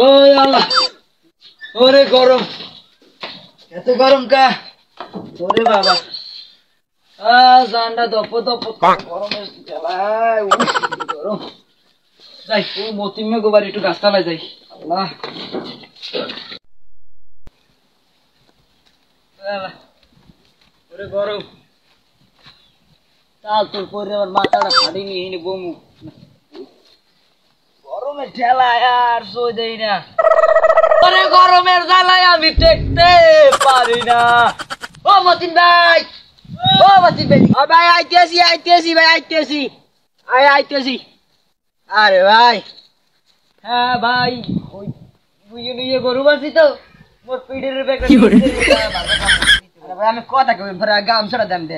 ওই আল্লাহ ওরে গরম এত গরম কা ওরে বাবা জানটা দপ দপ গরমের জ্বালায় গরম যাই ও মতিমে গোবার একটু গাছতলায় যাই আল্লাহ ওরে গরম চাল তোর পরে আমার মাথাটা ফাটিনি এনে বমু গরমের ঠেলায় আর সই দেই না আরে গরমের জ্বালায় আমি টেকতে পারি না ও মতিন ভাই ও ভাই আইতেছি ভাই আইতেছি আরে ভাই হ্যাঁ ভাই ওই বুঝে গরু বাঁচি তো মোর পিঠের ব্যাগটা আরে ভাই আমি কথা কই ভরা গামছাটা দাম দে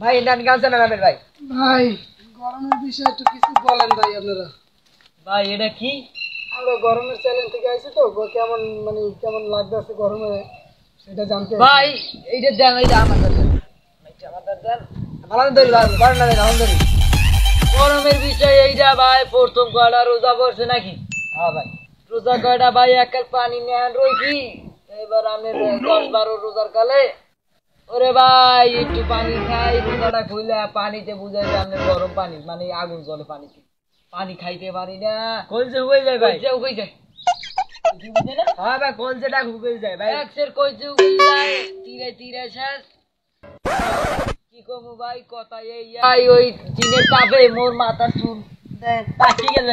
ভাই দান গামছাটা নামের ভাই ভাই গরমের বিষয়ে একটু কিছু বলেন ভাই আপনারা। ভাই এটা কি আমরা গরমের চ্যালেঞ্জ থেকে আইছি তো কেমন মানে কেমন লাগতেছে গরমে সেটা জানতে ভাই এইটা দেন এইটা আমার দেন ভালো ধরি ভালো না ধরি গরমের বিষয় এইটা ভাই প্রথম কয়টা রোজা করছে নাকি হ্যাঁ ভাই রোজা কয়টা ভাই এক পানি নেন রইছি এবার আমি 10-12 রোজার কালে ওরে ভাই একটু পানি খাই রোজাটা খুলে পানিতে বুঝাই যে আমি গরম পানি মানে আগুন জ্বলে পানিতে পানি খাইতে পারি না কলজে হয়ে যায় ভাই হয়ে যায় হ্যাঁ ভাই কলজেটা হুকে যায় ভাই একসের কলজে হুকে যায় তীরে শেষ কি কমু ভাই কথা এই ভাই ওই জিনের তাপে মোর মাথার চুল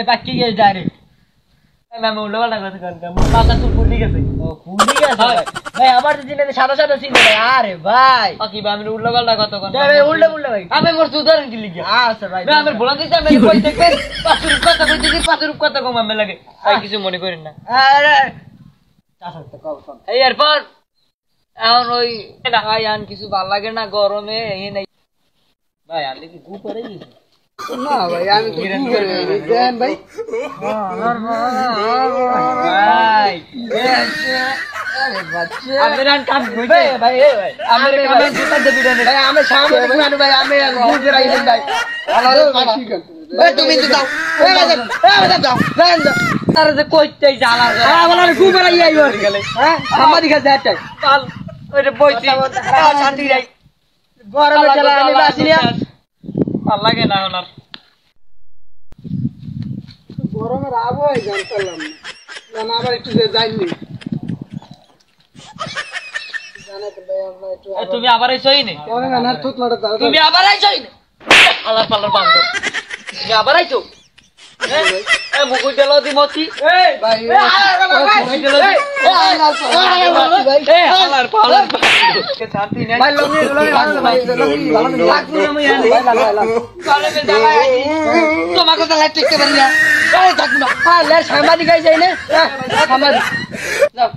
পাকি গেছে ডাইরেক্ট আমি উল্টোপাল্টা কথা কন মোর মাথার চুল ফুলি গেছে ও ফুলি গেছে ভাই আমার তো জিনের সাদা ছিল ভাই আরে ভাই কি ভাই আমি উল্টোপাল্টা কথা কন ভাই উল্টো ভাই আমি মোর সুধারণ কি লিখে আচ্ছা ভাই ভাই আমি বলা দিছি আমি কই থেকে 5 রূপ কথা কইতেছি 5 রূপ কথা কম আমি লাগে ভাই কিছু মনে করেন না আরে চাচা তো কম এই এরপর এখন ওই ভাই আন কিছু ভাল লাগে না গরমে এই নাই ভাই আনলে কি গু করে গেছে না ভাই আমি তো কি করে দেন ভাই ভাই আরে বাচ্চা আপনারা কাম কইতে ভাই আমরা কামে জুতা দেবি না ভাই আমি সামনে দেখুন ভাই আমি গুজে রাইলেন ভাই আল্লাহ ঠিক আছে ভাই তুমি তো দাও দাও আরে যে কইতেই জ্বালা বলার গু করে আইও গেলে হ্যাঁ আমাদি কাছে যাইতে চল ওইটা বইছি শান্তি রাই গরমে জ্বালা আমি বাসি না ভাল লাগে না ওনার গরমের আবহাওয়া জানতাম না আবার একটু যাইনি তুমি আবার আইছই না তুমি আবার আইছই না আল্লাহ পাল্লার বান্দর তুমি আবার আইছো এ মুকুল দেলো দি মতি এই ভাই মুকুল দেলো দি এই আল্লাহর পাল্লার কে শান্তি নাই ভাই লমি ভাই লাগু না মই আনি ভাই লাগা কালে মে জ্বালা আইছি তোমাকে তো লাইট টিকতে পারি না এই থাক না হ্যাঁ লে সাংবাদিক আই যাই না সাংবাদিক যাও